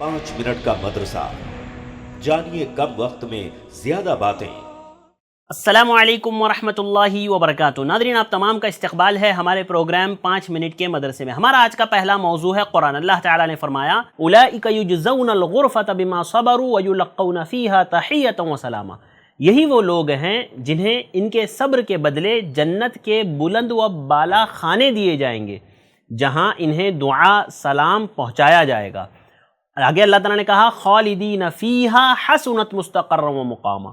5 minute का मदरसा, जानिए कम वक्त में ज्यादा बातें। अस्सलामु अलैकुम वरहमतुल्लाहि वबरकातुहू। नाज़रीन, आप तमाम का इस्तक़बाल है हमारे प्रोग्राम 5 मिनट के मदरसे में। हमारा आज का पहला मौजू है कुरान। अल्लाह ताला ने फरमाया, उलाइका युजज़ौनल गुरफ़त बिमा सबरू व युलक़्क़ौन फ़ीहा तहियतन व सलामा। यही वो लोग हैं जिन्हें इनके सब्र के बदले जन्नत के बुलंद व बाला खाने दिए जाएंगे, जहाँ इन्हें दुआ सलाम पहुँचाया जाएगा। आगे अल्लाह ताला ने कहा, खालिदीन फ़ीहा हसुनत मुस्तक़र्रन व मुक़ामा।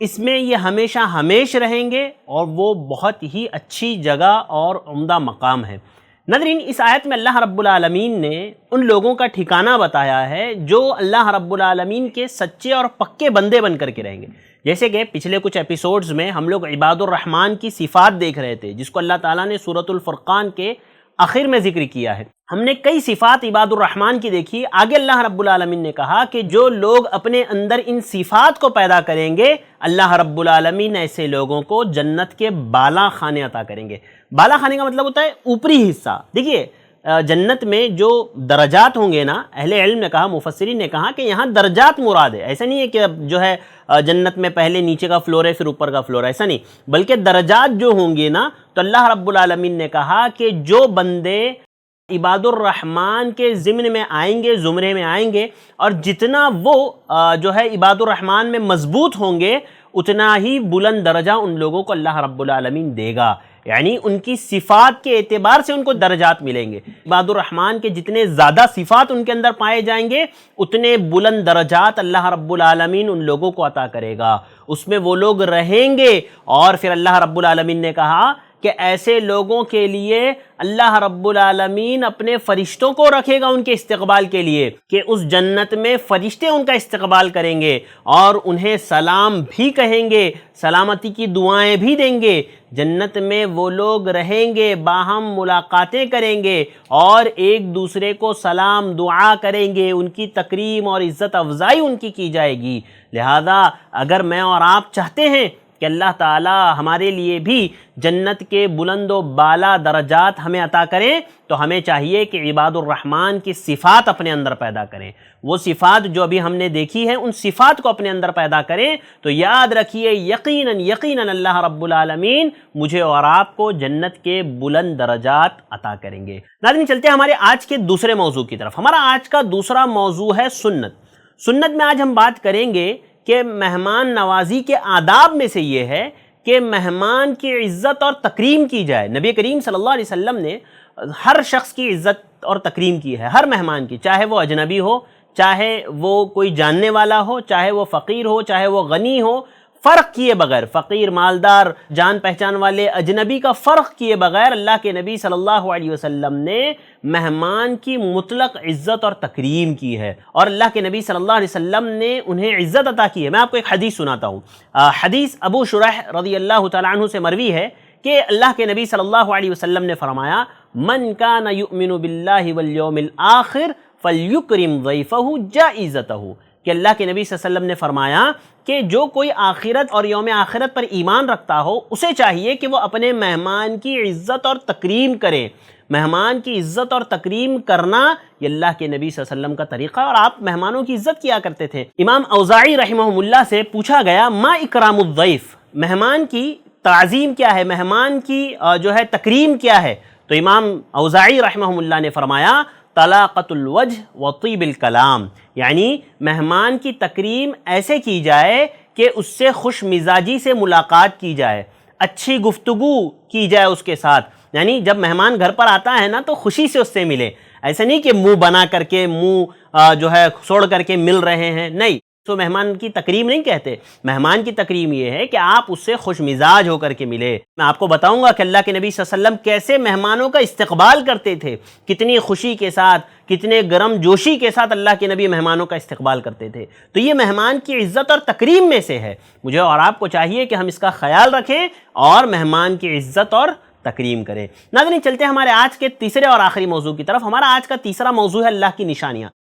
इसमें ये हमेशा हमेश रहेंगे और वो बहुत ही अच्छी जगह और उम्दा मकाम है। नाज़रीन, इस आयत में अल्लाह रब्बुल आलमीन ने उन लोगों का ठिकाना बताया है जो अल्लाह रब्बुल आलमीन के सच्चे और पक्के बंदे बन कर के रहेंगे। जैसे कि पिछले कुछ एपिसोड्स में हम लोग इबादुर रहमान की सिफ़ात देख रहे थे, जिसको अल्लाह ताला ने सूरतुल फुरक़ान के आखिर में ज़िक्र किया है। हमने कई सिफ़ात इबादुर रहमान की देखी। आगे अल्लाह रब्बुल आलमीन ने कहा कि जो लोग अपने अंदर इन सिफ़ात को पैदा करेंगे, अल्लाह रब्बुल आलमीन ऐसे लोगों को जन्नत के बाला खाने अता करेंगे। बाला खाने का मतलब होता है ऊपरी हिस्सा। देखिए, जन्नत में जो दरजात होंगे ना, अहले इल्म ने कहा, मुफस्सिरीन ने कहा कि यहाँ दरजात मुराद है। ऐसा नहीं है कि जो है जन्नत में पहले नीचे का फ्लोर है फिर ऊपर का फ्लोर है, ऐसा नहीं, बल्कि दरजात जो होंगे ना, तो अल्लाह रब्बुल आलमीन ने कहा कि जो बंदे इबादुर रहमान के ज़िम्न में आएंगे, ज़ुमरे में आएंगे, और जितना वो जो है इबादुर रहमान में मजबूत होंगे, उतना ही बुलंद दर्जा उन लोगों को अल्लाह रब्बुल आलमीन देगा। यानी उनकी सिफ़ात के एतबार से उनको दर्जात मिलेंगे। इबादुर रहमान के जितने ज़्यादा सिफ़ात उनके अंदर पाए जाएंगे, उतने बुलंद दर्जात अल्लाह रब्बुल आलमीन उन लोगों को अता करेगा। उसमें वो लोग रहेंगे। और फिर अल्लाह रब्बुल आलमीन ने कहा कि ऐसे लोगों के लिए अल्लाह रब्बुल आलमीन अपने फ़रिश्तों को रखेगा उनके इस्तक़बाल के लिए, कि उस जन्नत में फ़रिश्ते उनका इस्तक़बाल करेंगे और उन्हें सलाम भी कहेंगे, सलामती की दुआएं भी देंगे। जन्नत में वो लोग रहेंगे, बाहम मुलाकातें करेंगे और एक दूसरे को सलाम दुआ करेंगे, उनकी तकरीम और इज़्ज़त अफ़ज़ाई उनकी की जाएगी। लिहाजा अगर मैं और आप चाहते हैं कि अल्लाह ताला हमारे लिए भी जन्नत के बुलंद व बाला दरजात हमें अता करें, तो हमें चाहिए कि इबादुर रहमान की सिफ़ात अपने अंदर पैदा करें। वो सिफ़ात जो अभी हमने देखी है, उन सिफ़ात को अपने अंदर पैदा करें, तो याद रखिए यकीनन यकीनन अल्लाह रब्बुल आलमीन मुझे और आपको जन्नत के बुलंद दरजात अता करेंगे। नाज़रीन, चलते हैं हमारे आज के दूसरे मौजू की तरफ। हमारा आज का दूसरा मौजू है सुन्नत। सुन्नत में आज हम बात करेंगे कि मेहमान नवाजी के आदाब में से ये है कि मेहमान की इज़्ज़त और तकरीम की जाए। नबी करीम सल्लल्लाहु अलैहि वसल्लम ने हर शख्स की इज़्ज़त और तकरीम की है, हर मेहमान की, चाहे वो अजनबी हो, चाहे वो कोई जानने वाला हो, चाहे वो फ़कीर हो, चाहे वो गनी हो, फ़र्क किए बगैर, फ़कीर, मालदार, जान पहचान वाले, अजनबी का फ़र्क किए बगैर अल्लाह के नबी सल्लल्लाहु अलैहि वसल्लम ने मेहमान की मुतलक इज़्ज़त और तकरीम की है, और अल्लाह के नबी सल्लल्लाहु अलैहि वसल्लम ने उन्हें इज़्ज़त अता की है। मैं आपको एक हदीस सुनाता हूँ। हदीस अबू शुरैह रज़ियल्लाहु तआला अन्हु से मरवी है कि अल्लाह के नबी सल्लल्लाहु अलैहि वसल्लम ने फरमाया, मन कान युमिनु बिल्लाहि वल यौमिल आखिर फलयुकरिम ज़ैफ़हु जाइज़तहु। कि अल्लाह के नबी सल्लल्लाहु अलैहि वसल्लम ने फरमाया कि जो कोई आखिरत और यौम आखिरत पर ईमान रखता हो, उसे चाहिए कि वो अपने मेहमान की इज़्ज़त और तकरीम करे। मेहमान की इज़्ज़त और तकरीम करना ये अल्लाह के नबी सल्लल्लाहु अलैहि वसल्लम का तरीक़ा, और आप मेहमानों की इज़्ज़त किया करते थे। इमाम औज़ाई रहमहुल्लाह से पूछा गया, मा इकरामुज़्ज़ैफ़, मेहमान की ताज़ीम क्या है, मेहमान की जो है तकरीम क्या है? तो इमाम औज़ाई रहमहुल्लाह ने फरमाया, तलाक़तुल वज्ह व तीबिल कलाम, यानी मेहमान की तकरीम ऐसे की जाए कि उससे खुश मिजाजी से मुलाकात की जाए, अच्छी गुफ्तगू की जाए उसके साथ। यानी जब मेहमान घर पर आता है ना, तो खुशी से उससे मिले, ऐसा नहीं कि मुंह बना करके, मुंह जो है सोड़ करके मिल रहे हैं, नहीं, तो मेहमान की तकरीम नहीं कहते। मेहमान की तकरीम ये है कि आप उससे खुश मिजाज होकर के मिले। मैं आपको बताऊंगा कि अल्लाह के नबी सल्लल्लाहु अलैहि वसल्लम कैसे मेहमानों का इस्तकबाल करते थे, कितनी खुशी के साथ, कितने गर्म जोशी के साथ अल्लाह के नबी मेहमानों का इस्तकबाल करते थे। तो ये मेहमान की इज़्ज़त और तकरीम में से है। मुझे और आपको चाहिए कि हम इसका ख्याल रखें और मेहमान की इज़्ज़त और तकरीम करें। नाज़रीन, चलते हैं हमारे आज के तीसरे और आखिरी मौजू की तरफ। हमारा आज का तीसरा मौजू है अल्लाह की निशानियाँ।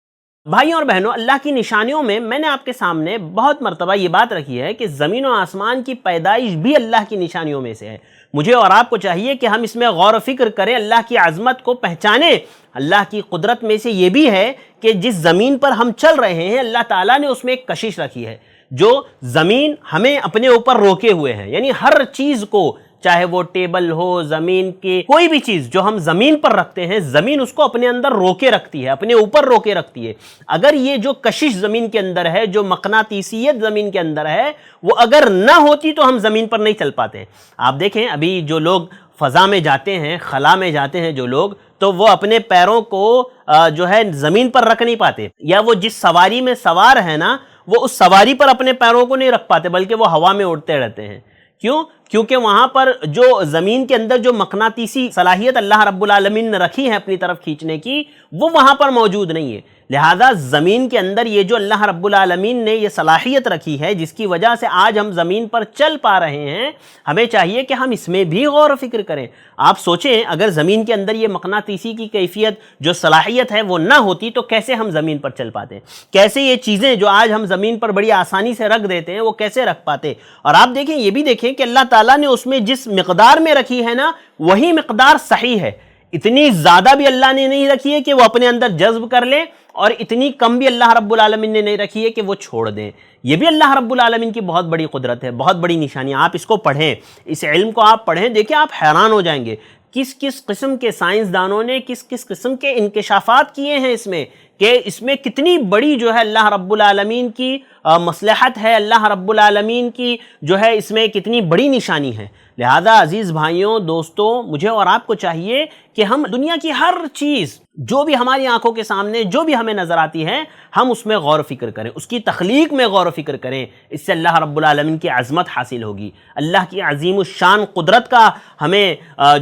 भाइयों और बहनों, अल्लाह की निशानियों में मैंने आपके सामने बहुत मरतबा ये बात रखी है कि ज़मीन और आसमान की पैदाइश भी अल्लाह की निशानियों में से है। مجھے اور آپ کو چاہیے کہ ہم اس میں غور و فکر کریں، اللہ کی عظمت کو پہچانیں۔ اللہ کی قدرت میں سے یہ بھی ہے کہ جس زمین پر ہم چل رہے ہیں اللہ تعالیٰ نے اس میں ایک کشش رکھی ہے، جو زمین ہمیں اپنے اوپر روکے ہوئے ہیں، یعنی ہر چیز کو، چاہے وہ ٹیبل ہو، زمین کی کوئی بھی چیز جو ہم زمین پر رکھتے ہیں، زمین اس کو اپنے اندر روکے رکھتی ہے، اپنے اوپر روکے رکھتی ہے۔ اگر یہ جو کشش زمین کے اندر ہے، جو مقناطیسیت زمین کے اندر ہے، وہ اگر نہ ہوتی تو ہم زمین پر نہیں چل پاتے۔ آپ دیکھیں ابھی جو لوگ فضا میں جاتے ہیں، خلا میں جاتے ہیں جو لوگ، تو وہ اپنے پیروں کو جو ہے زمین پر رکھ نہیں پاتے، یا وہ جس سواری میں سوار ہے نا، وہ اس سواری پر اپنے پیروں کو نہیں رکھ پاتے، بلکہ وہ ہوا میں اڑتے رہتے ہیں۔ کیوں؟ کیونکہ وہاں پر جو زمین کے اندر جو مقناطیسی صلاحیت اللہ رب العالمین نے رکھی ہے اپنی طرف کھینچنے کی، وہ وہاں پر موجود نہیں ہے۔ لہذا زمین کے اندر یہ جو اللہ رب العالمین نے یہ صلاحیت رکھی ہے، جس کی وجہ سے آج ہم زمین پر چل پا رہے ہیں، ہمیں چاہیے کہ ہم اس میں بھی غور و فکر کریں۔ آپ سوچیں اگر زمین کے اندر یہ مقناطیسی کی کیفیت جو صلاحیت ہے وہ نہ ہوتی تو کیسے ہم زمین پر چل پاتے، کیسے یہ چیزیں جو آج ہم زمین پر بڑی آسانی سے رکھ دیتے ہیں وہ کیسے رکھ پاتے۔ اور آپ دیکھیں یہ بھی دیکھیں کہ اللہ تعالیٰ نے اس میں جس مقدار میں رکھی ہے نا، وہی مقدار صحیح ہے۔ اتنی زیادہ بھی اللہ نے نہیں رکھی ہے کہ وہ اپنے اندر جذب کر لیں، اور اتنی کم بھی اللہ رب العالمین نے نہیں رکھی ہے کہ وہ چھوڑ دیں۔ یہ بھی اللہ رب العالمین کی بہت بڑی قدرت ہے، بہت بڑی نشانی۔ آپ اس کو پڑھیں، اس علم کو آپ پڑھیں، دیکھیں آپ حیران ہو جائیں گے کس کس قسم کے سائنسدانوں نے کس کس قسم کے انکشافات کیے ہیں اس میں، کہ اس میں کتنی بڑی جو ہے اللہ رب العالمین کی مصلحت ہے، اللہ رب العالمین کی جو ہے اس میں کتنی بڑی نشانی ہے۔ لہذا عزیز بھائیوں، دوستوں، مجھے اور آپ کو چاہیے کہ ہم دنیا کی ہر چیز جو بھی ہماری آنکھوں کے سامنے جو بھی ہمیں نظر آتی ہے، ہم اس میں غور و فکر کریں، اس کی تخلیق میں غور و فکر کریں۔ اس سے اللہ رب العالمین کی عظمت حاصل ہوگی، اللہ کی عظیم الشان قدرت کا ہمیں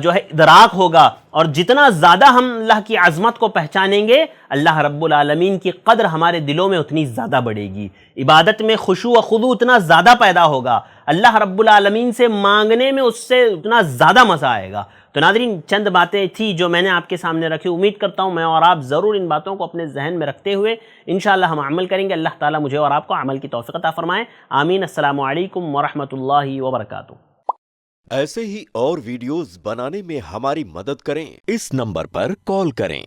جو ہے ادراک ہوگا، اور جتنا زیادہ ہم اللہ کی عظمت کو پہچانیں گے، اللہ رب العالمین کی قدر ہمارے دلوں میں اتنی زیادہ بڑھے گی، عبادت میں خشوع و خضوع اتنا زیادہ پیدا ہوگا، اللہ رب العالمین سے مانگنے میں اس سے اتنا زیادہ مزہ آئے گا۔ تو ناظرین، چند باتیں تھی جو میں نے آپ کے سامنے رکھی، امید کرتا ہوں میں اور آپ ضرور ان باتوں کو اپنے ذہن میں رکھتے ہوئے انشاءاللہ ہم عمل کریں گے۔ اللہ تعالیٰ مجھے اور آپ کو عمل کی توفیق عطا فرمائے، آمین۔ السلام علیکم ورحمۃ اللہ وبرکاتہ۔ ایسے ہی اور ویڈیوز بنانے میں ہماری مدد کریں، اس نمبر پر کال کریں۔